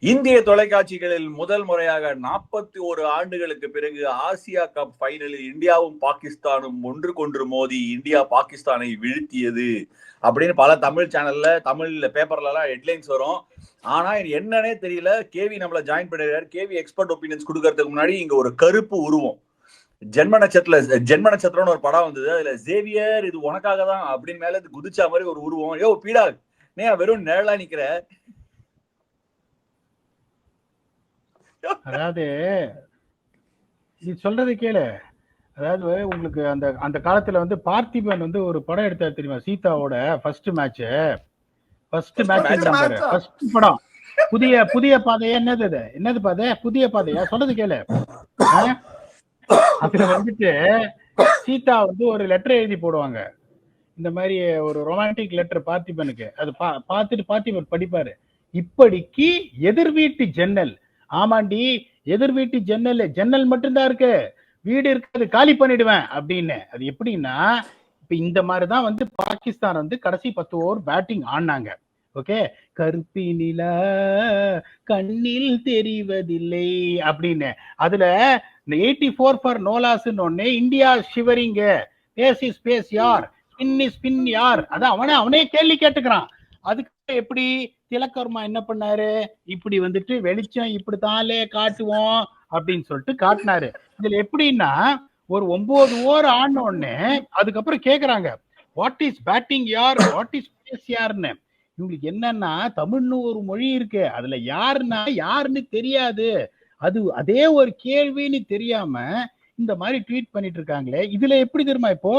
இந்திய தொலைக்காட்சிகளில் முதல் முறையாக 41 ஆண்டுகளுக்கு பிறகு ஆசியா கப் ஃபைனலில் இந்தியாவும் பாகிஸ்தானும் ஒன்றுக்கொன்று மோதி இந்தியா பாகிஸ்தானை வீழ்த்தியது அப்படின்னு பல தமிழ் சேனல்ல தமிழ் பேப்பர்ல எல்லாம் ஹெட்லைன்ஸ் வரும். ஆனா என்னன்னே தெரியல. கேவி நம்மள ஜாயின் பண்ணிருக்காரு. கேவி எக்ஸ்பர்ட் ஒப்பீனியன்ஸ் கொடுக்கறதுக்கு முன்னாடி இங்க ஒரு கருப்பு உருவம் ஜென்ம நட்சத்திரம்னு ஒரு படம் வந்தது. அதுல சேவியர் இது உனக்காக தான் அப்படின்னு மேல குதிச்சா மாதிரி ஒரு உருவம். யோ பீடா நீ வெறும் நிழலா நிக்கிற. அதாவது நீ சொல்றது கேளு. அதாவது உங்களுக்கு அந்த அந்த காலத்துல வந்து பார்த்திபன் வந்து ஒரு படம் எடுத்தாரு தெரியுமா, சீதாவோட ஃபர்ஸ்ட் மேட்ச் படம். புதிய பாதையா என்னது பாதை, புதிய பாதையா சொல்றது கேளு. அதுல வந்துட்டு சீதா வந்து ஒரு லெட்டர் எழுதி போடுவாங்க, இந்த மாதிரி ஒரு ரொமான்டிக் லெட்டர் பார்த்திபனுக்கு. அது பார்த்துட்டு பார்த்திபன் படிப்பாரு, இப்படிக்கு எதிர் வீட்டு ஜன்னல். ஆமாண்டி, எதிர் வீட்டு ஜன்னல் மட்டும்தான் இருக்கு, வீடு இருக்காது, காலி பண்ணிடுவேன் அப்படின்னு. அது எப்படின்னா, இப்ப இந்த மாதிரிதான் வந்து பாகிஸ்தான் வந்து கடைசி 10 ஓவர் பேட்டிங் ஆனாங்க. ஓகே, கருப்பி நிலா கண்ணில் தெரிவதில்லை அப்படின்னு. அதுல இந்த 84 ஃபார் நோலாஸ்ன்னு ஒண்ணு, இந்தியா ஷிவரிங்க, பேஸ் இஸ் பேஸ் யார், ஸ்பின் இஸ் ஸ்பின் யார், அதான் அவனே கேள்வி கேட்டுக்கிறான். அதுக்கு எப்படி திலக்கர்மா என்ன பண்ணாரு, இப்படி வந்துட்டு வெளிச்சம் இப்படித்தாலே காட்டுவோம் அப்படின்னு சொல்லிட்டு காட்டினாரு. இதுல எப்படின்னா, ஒரு 9 ஓவர் ஆன உடனே அதுக்கப்புறம் கேக்குறாங்க, வாட் இஸ் பேட்டிங் யார், வாட் இஸ் பேஸ் யாருன்னு. இவங்களுக்கு என்னன்னா, தமிழ்னு ஒரு மொழி இருக்கு, அதுல யாருன்னு தெரியாது, அது அதே ஒரு கேள்வின்னு தெரியாம இந்த மாதிரி ட்வீட் பண்ணிட்டு இருக்காங்களே. இதுல எப்படி தெரியுமா, இப்போ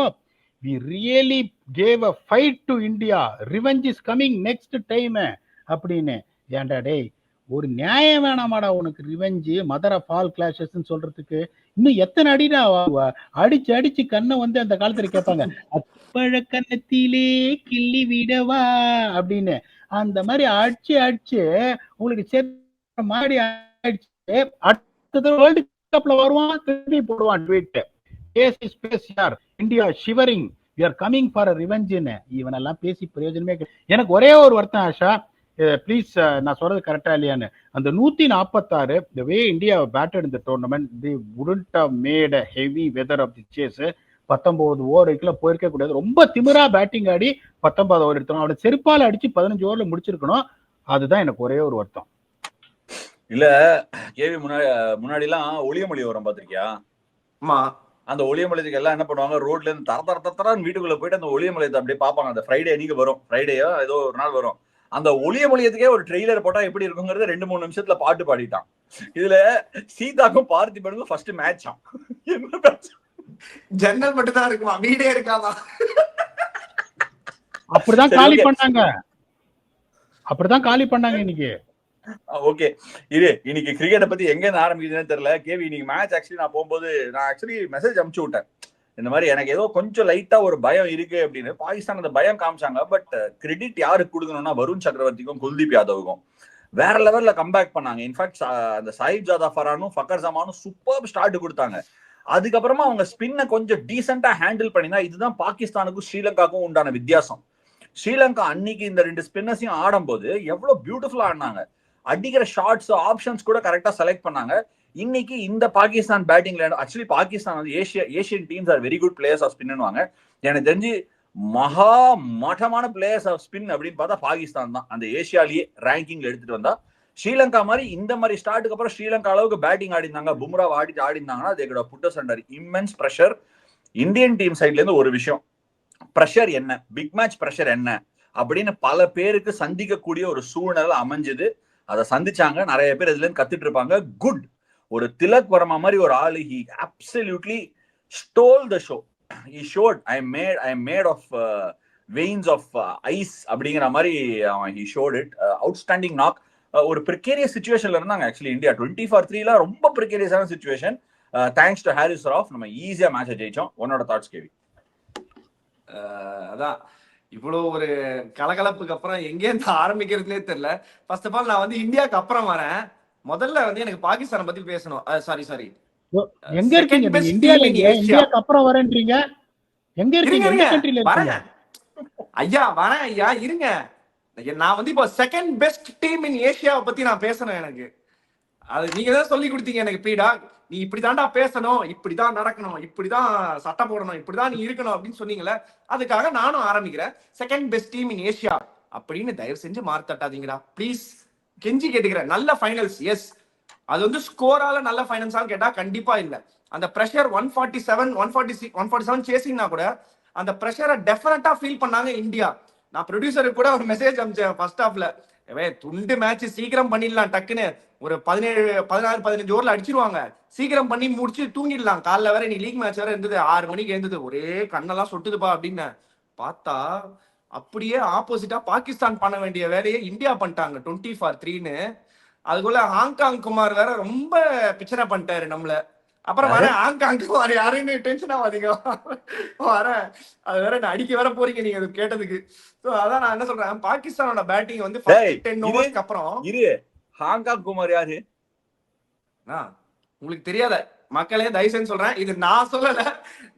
we really gave a fight to India, revenge is coming next time அப்படின்னு. ஏன்டா டேய், ஒரு நியாயம் வேணாமாடா உனக்கு revenge, mother of all clashes சொல்றதுக்கு? இன்னும் எத்தனை அடிடா அடிச்சு கண்ணை வந்து அந்த காலத்துல கேட்பாங்க, அப்பழ கண்ணத்திலே கிள்ளி விடவா அப்படின்னு. அந்த மாதிரி அடிச்சு உங்களுக்கு சேர்த்த மாதிரி ஆயிடுச்சு. அடுத்தது வேர்ல்டு கப்ல வருவான், திரும்பி போடுவான் ட்வீட், பேஸ் இஸ் பேஸ் யார், India shivering, we are coming for a revenge. இவனெல்லாம் பேசி பிரயோஜனமே. எனக்கு ஒரே ஒரு வருத்தம் ஆஷா, ப்ளீஸ் நான் சொல்றது கரெக்டா இல்லையான்னு. அந்த 146 the way India batted in the tournament, they wouldn't have made a heavy weather of the chase. 19 ஓவருக்குள்ள போயிருக்க கூடாது. ரொம்ப திமிரா பேட்டிங் ஆடி 19 ஓவர் எடுத்தோம், அவனை செருப்பால அடிச்சு 15 ஓவர்ல முடிச்சிருக்கணும். அதுதான் எனக்கு ஒரே ஒரு வருத்தம். இல்ல கேவி, முன்னாடி எல்லாம் ஒளியமொழி வரும் பாத்திருக்கியா? ஆமா. அந்த ஒளியமொழியத்துக்கு எல்லாம் என்ன பண்ணுவாங்க, ரோட்ல இருந்து தரத்தரன்னு வீட்டுக்குள்ள போயிட்டு அந்த ஒளியமொழியத்தை அப்படியே பார்ப்பாங்க. அந்த ஃப்ரைடே அன்னைக்கு வரும், ஃப்ரைடேயோ ஏதோ ஒரு நாள் வரும். அந்த ஒளியமொழியத்துக்கே ஒரு ட்ரெய்லர் போட்டா எப்படி இருக்குங்கிறது 2-3 நிமிஷத்துல பாட்டு பாடிட்டான். இதுல சீதாக்கும் பார்த்திபனுக்கும் ஃபர்ஸ்ட் மேட்ச் ஜன்னல் மட்டும் தான் இருக்குமா, வீடே இருக்காமா? அப்படிதான் காலி பண்ணாங்க இன்னைக்கு. ஓகே, இரு, இன்னைக்கு கிரிக்கெட்டை பத்தி எங்க இருந்து ஆரம்பிக்குதுன்னு தெரியல. கேவி, இன்னைக்கு மேட்ச் ஆக்சுவலி நான் போகும்போது நான் ஆக்சுவலி மெசேஜ் அனுப்பிச்சு விட்டேன், இந்த மாதிரி எனக்கு ஏதோ கொஞ்சம் லைட்டா ஒரு பயம் இருக்கு அப்படின்னு. பாகிஸ்தான் அந்த பயம் காமிச்சாங்க. பட் கிரெடிட் யாருக்கு கொடுக்கணும்னா வருண் சக்கரவர்த்திக்கும் குல்தீப் யாதவுக்கும். வேற லெவல்ல கம்பேக் பண்ணாங்க. இன்ஃபேக்ட் அந்த சாயிப் ஜாதா ஃபரானும் ஃபக்கர் ஜமானும் சூப்பர் ஸ்டார்ட் கொடுத்தாங்க. அதுக்கப்புறமா அவங்க ஸ்பின்னை கொஞ்சம் டீசெண்டா ஹேண்டில் பண்ணினா, இதுதான் பாகிஸ்தானுக்கும் ஸ்ரீலங்காவுக்கும் உண்டான வித்தியாசம். ஸ்ரீலங்கா அன்னைக்கு இந்த 2 ஸ்பின்னர்ஸையும் ஆடும்போது எவ்வளவு பியூட்டிஃபுல்லா ஆடினாங்க. அடிக்கிற ஷார்ட்ஸ் ஆப்ஷன்ஸ் கூட கரெக்டா செலக்ட் பண்ணாங்க. இன்னைக்கு இந்த பாகிஸ்தான் பேட்டிங்ல ஆக்சுவலி பாகிஸ்தான் வந்து Asian teams are very good players of ஸ்பின்னுவாங்க. எனக்கு தெரிஞ்சு மட்டமான பிளேயர்ஸ் ஆஃப் ஸ்பின் அப்படின்னு பார்த்தா பாகிஸ்தான் தான் அந்த ஏசியாலேயே ரேங்கிங்ல எடுத்துட்டு வந்தா. ஸ்ரீலங்கா மாதிரி இந்த மாதிரி ஸ்டார்ட்டுக்கு அப்புறம் ஸ்ரீலங்கா அளவுக்கு பேட்டிங் ஆடினாங்க, பும்ரா ஆடினாங்கன்னா they could have put us under immense pressure. Indian team சைட்ல இருந்து ஒரு விஷயம், பிரஷர் என்ன, பிக் மேட்ச் பிரஷர் என்ன அப்படின்னு பல பேருக்கு சந்திக்கக்கூடிய ஒரு சூழ்நிலை அமைஞ்சது. அதை சந்திச்சாங்க. நிறைய பேர் இதுல இருந்து கத்துட்டு இருப்பாங்க. குட். ஒரு திலக் வர்மா மாதிரி ஒரு ஆளு, he absolutely stole the show. He showed I am made of veins of ice அப்படிங்கிற மாதிரி he showed it. Outstanding knock. ஒரு ப்ரிகேரியஸ் சிச்சுவேஷன்ல இருந்தாங்க ஆக்சுவலி இந்தியா. 20-3 ரொம்ப ப்ரிகேரியஸான situation. Thanks to Haris Rauf நம்ம ஈஸியா மேட்சை ஜெயிச்சோம். உன்னோட தாட்ஸ் கேவி? அதான் இவ்வளவு ஒரு கலகலப்புக்கு அப்புறம் எங்கே இருந்து ஆரம்பிக்கிறதுலே தெரியல. ஃபர்ஸ்ட் ஆஃப் ஆல் நான் வந்து இந்தியாவுக்கு அப்புறம் வரேன். முதல்ல வந்து எனக்கு பாகிஸ்தானை பத்தி பேசணும். சாரி எங்க இருக்கீங்க? இந்தியாவுக்கு அப்புறம் வரேன்றீங்க. எங்க இருக்கீங்க? வரேன் ஐயா, வரேன் ஐயா, இருங்க. நான் வந்து இப்போ செகண்ட் பெஸ்ட் டீம் இன் ஏசியாவை பத்தி நான் பேசணும். எனக்கு அது நீங்க தான் சொல்லி கொடுத்தீங்க எனக்கு பீடா. நீ இப்படிதான்டா பேசணும், இப்படிதான் நடக்கணும், இப்படிதான் சட்டம் போடணும், இப்படிதான் நீ இருக்கணும் அப்படின்னு சொன்னீங்களே, அதுக்காக நானும் ஆரம்பிக்கிறேன். செகண்ட் பெஸ்ட் டீம் இன் ஏசியா அப்படின்னு தயவு செஞ்சு மார்த்தட்டாதீங்கடா ப்ளீஸ், கெஞ்சி கேட்டுக்கிறேன். நல்ல ஃபைனல்ஸ் எஸ், அது வந்து ஸ்கோரால நல்ல ஃபைனல்ஸான்னு கேட்டா கண்டிப்பா இல்ல. அந்த பிரஷர் 147 146 147 சேசிங்னா கூட அந்த பிரஷரை டெஃபினட்டா ஃபீல் பண்ணாங்க இந்தியா. நான் ப்ரொடியூசருக்கு கூட ஒரு மெசேஜ் அனுப்பிச்சேன் ஃபர்ஸ்ட் ஹாஃப்ல, துண்டு மேட்ச் சீக்கிரம் பண்ணிடலாம், டக்குன்னு ஒரு 17 16 15 ஓவர்ல அடிச்சிருவாங்க, சீக்கிரம் பண்ணி முடிச்சு தூங்கிடலாம், காலைல வேற நீ லீக் மேட்ச் வேற இருந்தது, 6 மணிக்கு இருந்தது, ஒரே கண்ணெல்லாம் சொட்டுதுப்பா அப்படின்னு பார்த்தா அப்படியே ஆப்போசிட்டா பாகிஸ்தான் பண்ண வேண்டிய வேலையை இந்தியா பண்ணிட்டாங்க 20-3ன்னு. அதுக்குள்ள ஹாங்காங் குமார் வேற ரொம்ப பிச்சனை பண்ணிட்டாரு நம்மள. அப்புறம் வர ஹாங்காங் குமார் யாருன்னு டென்ஷன் ஆகாதீங்க, வர அது வேற நான் அடிக்க வேற போறீங்க நீங்க அது கேட்டதுக்கு. சோ அதான் நான் என்ன சொல்றேன், பாகிஸ்தானோட பேட்டிங் வந்து 10 ஓவர்ஸ்க்கு அப்புறம் ஹாங்காங் குமார் யாரு உங்களுக்கு தெரியாத மக்களே தயவு செஞ்சு சொல்றேன், இது நான் சொல்லல,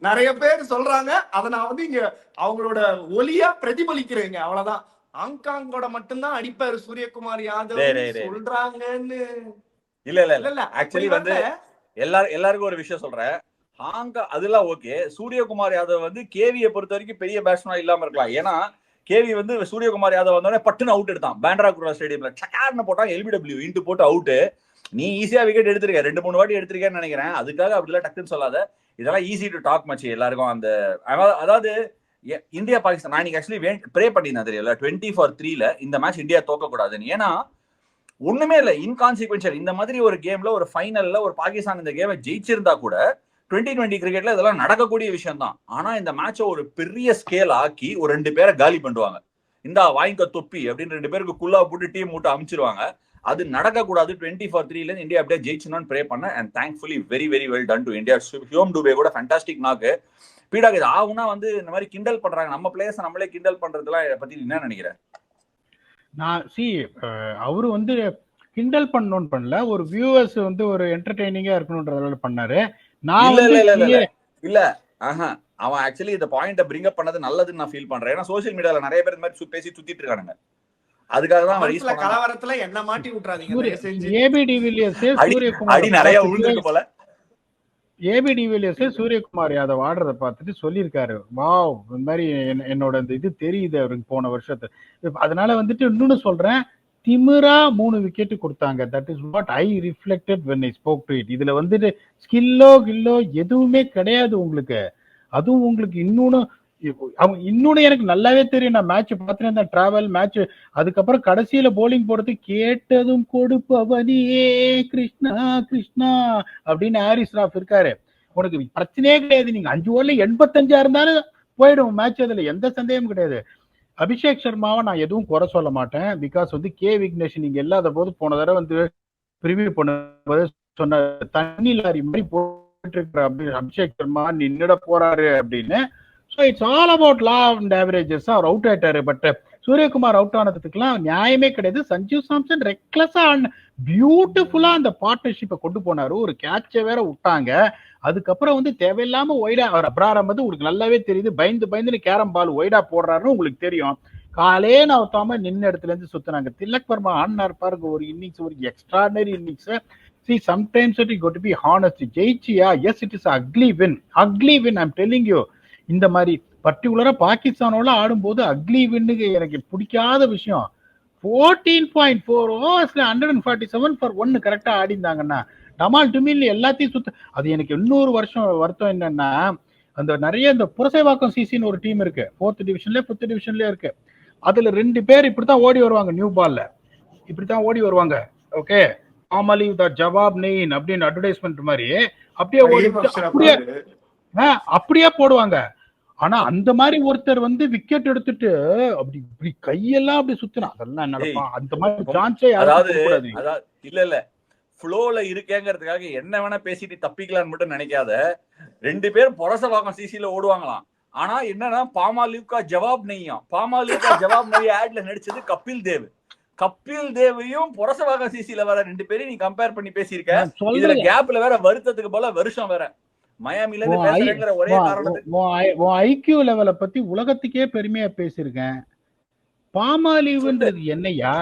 நிறைய பேர் சொல்றாங்க, அதை நான் வந்து இங்க அவங்களோட ஒலியா பிரதிபலிக்கிறேங்க, அவ்வளவுதான். ஹாங்காங்கோட மட்டும்தான் அடிப்பாரு சூரியகுமார் யாதவ் சொல்றாங்கன்னு. இல்ல ஆக்சுவலி வந்து எல்லாருக்கும் ஒரு விஷயம் சொல்றேன், அதெல்லாம் ஓகே. சூரியகுமார் யாதவ் வந்து கேவியை பொறுத்த வரைக்கும் பெரிய பேட்ஸ்மேனா இல்லாம இருக்கலாம். ஏன்னா கேவி வந்து சூரியகுமார் யாதவ் வந்தோடனே பட்டுன்னு அவுட் எடுத்தான் பேண்ட்ரா குரா ஸ்டேடியம்ல, சக்கார்னு போட்டான், எல்பிடபிள்யூ இன்ட்டு போட்டு அவுட். நீ ஈஸியா விக்கெட் எடுத்திருக்க, 2-3 வாட்டி எடுத்திருக்கேன்னு நினைக்கிறேன், அதுக்காக அப்படிலாம் டக்குன்னு சொல்லாத. இதெல்லாம் ஈஸி டு டாக் மச்சு எல்லாருக்கும். அந்த அதாவது இந்தியா பாகிஸ்தான் நான் இன்னைக்கு ஆக்சுவலி ப்ரே பண்ணியிருந்தேன் தெரியல 20-3ல இந்த மேட்ச் இந்தியா தோக்க கூடாதுன்னு. ஏன்னா ஒண்ணுமே இல்ல, இன்கான்சிக்வென்ஷியல். இந்த மாதிரி ஒரு கேம்ல ஒரு ஃபைனல்ல ஒரு பாகிஸ்தான் இந்த கேமை ஜெயிச்சிருந்தா கூட 2020 கிரிக்கெட்ல இதெல்லாம் நடக்கக்கூடிய விஷயம் தான். ஆனா இந்த மேட்சை ஒரு பெரிய ஸ்கேல் ஆக்கி ஒரு 2 பேரை காலி பண்ணுவாங்க, இந்த வாங்கிக்க தொப்பி அப்படின்னு 2 பேருக்கு குல்லா போட்டு டீம் மூட்டை அமைச்சிருவாங்க. அது நடக்கக்கூடாது. 20-3ல இந்தியா அப்படியே ஜெயிச்சணும்னு ப்ரே பண்ணேன். And thankfully very very well done to India. ஹியோம் டுபே கூட ஃபேண்டாஸ்டிக் நாக்கு. பீடாக் இது ஆகுனா வந்து இந்த மாதிரி கிண்டல் பண்றாங்க, நம்ம பிளேயர்ஸ் நம்மளே கிண்டல் பண்றதுலாம் இதை பத்தி என்ன நினைக்கிறேன்? நான் அவரு வந்து கிண்டல் பண்ணணும்னு பண்ணல, ஒரு வியூவர்ஸ் வந்து ஒரு என்டர்டெய்னிங்கா இருக்கணும்ன்றதால பண்ணாரு. நான் இல்ல அவன் ஆக்சுவலி இந்த பாயிண்ட பிரிங் அப் பண்ணது நல்லதுன்னு நான் ஃபீல் பண்றேன். ஏன்னா சோசியல் மீடியால நிறைய பேர் இந்த மாதிரி பேசி சுத்திட்டு இருக்கானுங்க, அதுக்காக தான் கலவரத்துல என்ன மாட்டி விட்டுறாதீங்க. ஏபி டிவிலியர்ஸ் சூரியகுமார் நிறைய விழுந்திருக்கு போல. ஏபி டிவிலியர்ஸ் சூரியகுமார் யாதவ் ஆடுறத பார்த்துட்டு சொல்லியிருக்காரு, வாவ் இந்த மாதிரி என்னோட இந்த இது தெரியுது அவருக்கு போன வருஷத்து. அதனால வந்துட்டு இன்னொன்னு சொல்றேன், திமிரா 3 விக்கெட் கொடுத்தாங்க. That is what I reflected when I spoke to it. இதுல வந்துட்டு ஸ்கில்லோ எதுவுமே கிடையாது உங்களுக்கு. அதுவும் உங்களுக்கு இன்னொன்னு எனக்கு நல்லாவே தெரியும், நான் மேட்ச் பார்த்துட்டு டிராவல் மேட்ச், அதுக்கப்புறம் கடைசியில போலிங் போடுறது கேட்டதும் கொடுப்பவனியே கிருஷ்ணா கிருஷ்ணா அப்படின்னு ஹாரிஸ் ராஃப் இருக்காரு. உனக்கு பிரச்சனையே கிடையாது, நீங்க 5 ஓவர்ல 85 இருந்தாலும் போயிடும் மேட்ச், அதுல எந்த சந்தேகமும் கிடையாது. அபிஷேக் சர்மாவை நான் எதுவும் குறை சொல்ல மாட்டேன், பிகாஸ் வந்து கே விக்னேஷ் நீங்க இல்லாத போது போன தடவை வந்து ப்ரிவியூ பண்ணும்போது சொன்ன தண்ணி லாரி மாதிரி போயிட்டு இருக்கிற அபிஷேக் சர்மா நின்னுட போறாரு அப்படின்னு. So it's all about law and averages. அவர் அவுட் ஆயிட்டாரு. பட் சூரியகுமார் அவுட் ஆனதுக்குலாம் நியாயமே கிடையாது. சஞ்சு சாம்சன் ரெக்லஸா பியூட்டிஃபுல்லா அந்த பார்ட்னர்ஷிப்பை கொண்டு போனாரு, ஒரு கேட்சை வேற விட்டாங்க. அதுக்கப்புறம் வந்து தேவையில்லாம ஒய்டா அவர் அப்ராரம் வந்து உங்களுக்கு நல்லாவே தெரியுது, பயந்துன்னு கேரம் பால் ஒய்டா போடுறாருன்னு உங்களுக்கு தெரியும். காலே நவுத்தாம நின்ன இடத்துல இருந்து சுத்தினாங்க. திலக் வர்மா ஆடினார் பாருங்க ஒரு இன்னிங்ஸ், ஒரு extraordinary innings. See, sometimes it got to be honest. ஜெயிச்சியா, yes it is ugly win. I'm telling you. இந்த மாதிரி பர்டிகுலரா பாகிஸ்தானோட ஆடும்போது அக்லி வின்னுக்கு எனக்கு பிடிக்காத விஷயம். 14.4 ஓவர்ஸ்ல 147 for 1 கரெக்டா ஆடிந்தாங்கன்னா டமால் டுமில் எல்லாத்தையும் அது எனக்கு இன்னொரு வருத்தம் என்னன்னா, அந்த நிறைய இந்த புரசைவாக்கம் சிசின்னு ஒரு டீம் இருக்கு, 4th டிவிஷன்ல 5th டிவிஷன்ல இருக்கு. அதுல 2 பேர் இப்படித்தான் ஓடி வருவாங்க, நியூ பால்ல இப்படித்தான் ஓடி வருவாங்க. ஓகே, நார்மலி த ஜவாப் நெயின் அப்படின்னு அட்வர்டைஸ்மெண்ட் மாதிரி அப்படியே போடுவாங்க. ஆனா அந்த மாதிரி ஒருத்தர் வந்து விக்கெட் எடுத்துட்டு அப்படி இப்படி கையெல்லாம் அப்படி சுத்தினா அதெல்லாம் நடப்பான். அந்த மாதிரி சான்ஸே இல்ல ஃப்ளோல இருக்கேங்கிறதுக்காக என்ன வேணா பேசிட்டு தப்பிக்கலாம்னு மட்டும் நினைக்காத. 2 பேரும் புரசவாக்கம் சிசில ஓடுவாங்களாம். ஆனா என்னன்னா பாமாலிவுக்கா ஜவாப் நெய்யும், பாமாலிவுக்கா ஜவாப் நெய் ஆட்ல நடிச்சது கபில் தேவையும் புரசவாக்கம் சிசில வர 2 பேரையும் நீ கம்பேர் பண்ணி பேசியிருக்க. இதுல கேப்ல வேற வருத்தத்துக்கு போல வருஷம் வேற மயாமில இருந்து பேசுறேங்கிற ஒரே காரணத்துக்கு ஐக்யூ லெவலை பத்தி உலகத்துக்கே பெருமையா பேசியிருக்கேன். பாமாலிவுன்றது என்னையா?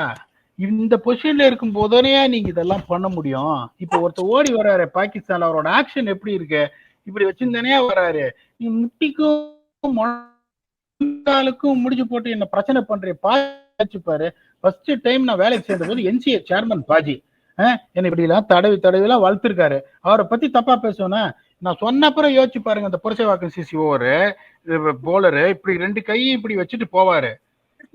இந்த பொசிஷன்ல இருக்கும் போதோனையா நீங்க இதெல்லாம் பண்ண முடியும்? இப்ப ஒருத்தர் ஓடி வர்றாரு பாகிஸ்தான்ல, அவரோட ஆக்ஷன் எப்படி இருக்கு? இப்படி வச்சிருந்தானே வர்றாரு. நீ முட்டிக்கும் முழங்காலுக்கும் முடிச்சு போட்டு என்ன பிரச்சனை பண்றேன் பாச்சு பாரு. ஃபர்ஸ்ட் டைம் நான் வேலைக்கு சேர்ந்த போது என்சிஏ சேர்மன் பாஜி என்ன இப்படி எல்லாம் தடவி எல்லாம் வளர்த்திருக்காரு. அவரை பத்தி தப்பா பேசுவேன்னா நான் சொன்ன அப்புறம் யோசிச்சு பாருங்க. அந்த புரட்சிவாக்கம் சிசி ஓவரு போலரு இப்படி 2 கையும் இப்படி வச்சுட்டு போவாரு.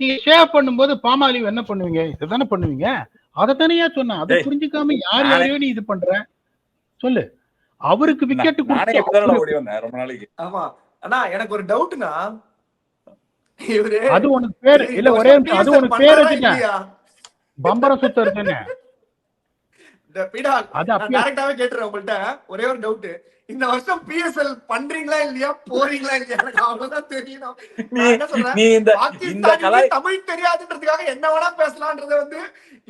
நீங்க ஷேவ் பண்ணும்போது பாமாலிவ் என்ன பண்ணுவீங்க? இதுதானே பண்ணுவீங்க. அதைத்தானையா சொன்னேன். அதை புரிஞ்சுக்காம யாரையோ நீ இது பண்ற சொல்லு. அவருக்கு விக்கெட் கொடுத்து. ஆமா ஆனா எனக்கு ஒரு டவுட்னா, அது உனக்கு பேரு இல்ல, ஒரே அது உனக்கு பேர் வச்சுட்டேன் பம்பர சுத்தர் தானே. டைரக்டாவே கேட்டுறேன் உங்கள்ட்ட ஒரே ஒரு டவுட். இந்த வருஷம் பிஎஸ்எல் பண்றீங்களா இல்லையா, போறீங்களா இல்லையா? எனக்கு அவ்வளவுதான் தெரியணும். நான் என்ன சொல்றேன், தமிழ் தெரியாதுன்றதுக்காக என்ன வேணா பேசலாம்ன்றத வந்து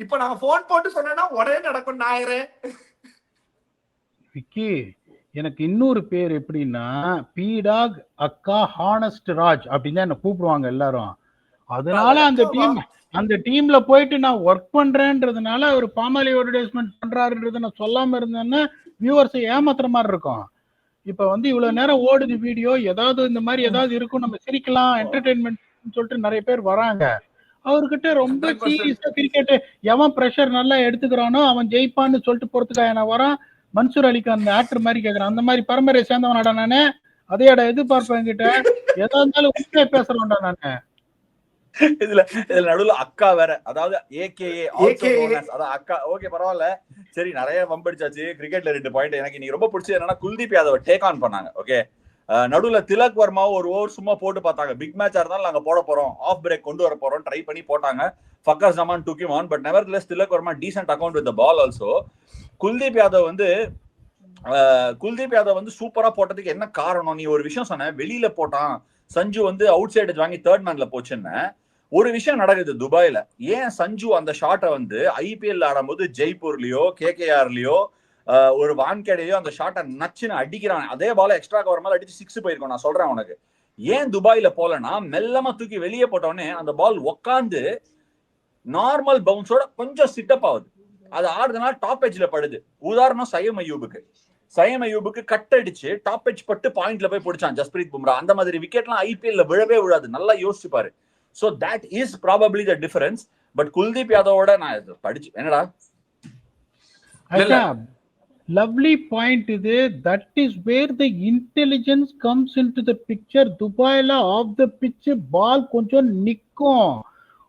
இப்ப நாங்க போன் போட்டு சொன்னா உடனே நடக்கும். ஞாயிறு விக்கி எனக்கு இன்னொரு பேர் எப்படின்னா பீடாக் அக்கா ஹானஸ்ட் ராஜ் அப்படின்னு என்ன கூப்பிடுவாங்க எல்லாரும். அதனால அந்த டீம்ல போயிட்டு நான் ஒர்க் பண்றேன்றதுனால ஒரு பாமாலி அட்வர்டைஸ்மெண்ட் பண்றாருன்றத நான் சொல்லாம இருந்தேன்னா வியூவர்ஸை ஏமாத்துற மாதிரி இருக்கும். இப்ப வந்து இவ்வளவு நேரம் ஓடுது வீடியோ, ஏதாவது இந்த மாதிரி ஏதாவது இருக்கும், நம்ம சிரிக்கலாம் என்டர்டைன்மெண்ட் சொல்லிட்டு நிறைய பேர் வராங்க. அவர்கிட்ட ரொம்ப சீரியஸா கிரிக்கெட் எவன் பிரஷர் நல்லா எடுத்துக்கிறானோ அவன் ஜெயிப்பான்னு சொல்லிட்டு போறதுக்காக நான் வரான். மன்சூர் அலிகான் அந்த ஆக்டர் மாதிரி கேக்குறான். அந்த மாதிரி பரம்பரையை சேர்ந்தவனாடா நானு. அதையாடா எதிர்பார்ப்பேன் என்கிட்ட. எதா இருந்தாலும் உண்மையை பேசுறோம்டா நானு. இதுல நடுவுல அக்கா வேற, அதாவது ஏகேஏ அதான் அக்கா. ஓகே பரவாயில்ல, சரி நிறைய வம்படிச்சாச்சு. கிரிக்கெட்ல 2 பாயிண்ட். எனக்கு இன்னைக்கு ரொம்ப பிடிச்சது என்னன்னா குல்தீப் யாதவ் டேக் ஆன் பண்ணாங்க. ஓகே, நடுவுல திலக் வர்மாவும் ஒரு ஓவர் சும்மா போட்டு பார்த்தாங்க. பிக் மேட்சா இருந்தாலும் நாங்க போட போறோம், ஆஃப் பிரேக் கொண்டு வர போறோம் ட்ரை பண்ணி போட்டாங்க. Fakhar Zaman took him on, but nevertheless Tilak Varma decent account with the ball also. Kuldeep Yadav வந்து சூப்பரா போட்டதுக்கு என்ன காரணம்? நீ ஒரு விஷயம் சொன்ன, வெளியில போட்டான் சஞ்சு வந்து அவுட் சைடு வாங்கி 3rd மேன்ல போச்சுன்னு. ஒரு விஷயம் நடக்குது துபாயில. ஏன் சஞ்சு அந்த ஷாட்டை வந்து ஐபிஎல் ஆடும்போது ஜெய்ப்பூர்லயோ கேகேஆர்லயோ ஒரு வான்கேடையோ அந்த ஷாட்டை நச்சுன்னு அடிக்கிறான், அதே பால எக்ஸ்ட்ரா கவர் மேல அடிச்சு 6 போயிருக்கோம். நான் சொல்றேன் உனக்கு ஏன் துபாயில போலன்னா, மெல்லமா தூக்கி வெளியே போட்டோடனே அந்த பால் உக்காந்து நார்மல் பவுன்ஸோட கொஞ்சம் சிட்டப் ஆகுது. அது ஆடுறதுனால டாப் எட்ஜ்ல படுது. உதாரணம் சயம் அய்யூபுக்கு கட் அடிச்சு டாப் எட்ஜ் பட்டு பாயிண்ட்ல போய் பிடிச்சான் ஜஸ்பிரீத் பும்ரா. அந்த மாதிரி விக்கெட்லாம் ஐபிஎல்ல விழவே விழாது. நல்லா யோசிச்சு பாரு. So that is probably the difference. But Kuldeep யாதவோட நான் படிச்சு என்னடா lovely point இது. That is where the intelligence comes into the picture. துபாயில ஆஃப் த பிட்ச் பால் கொஞ்சம் நிக்கும்.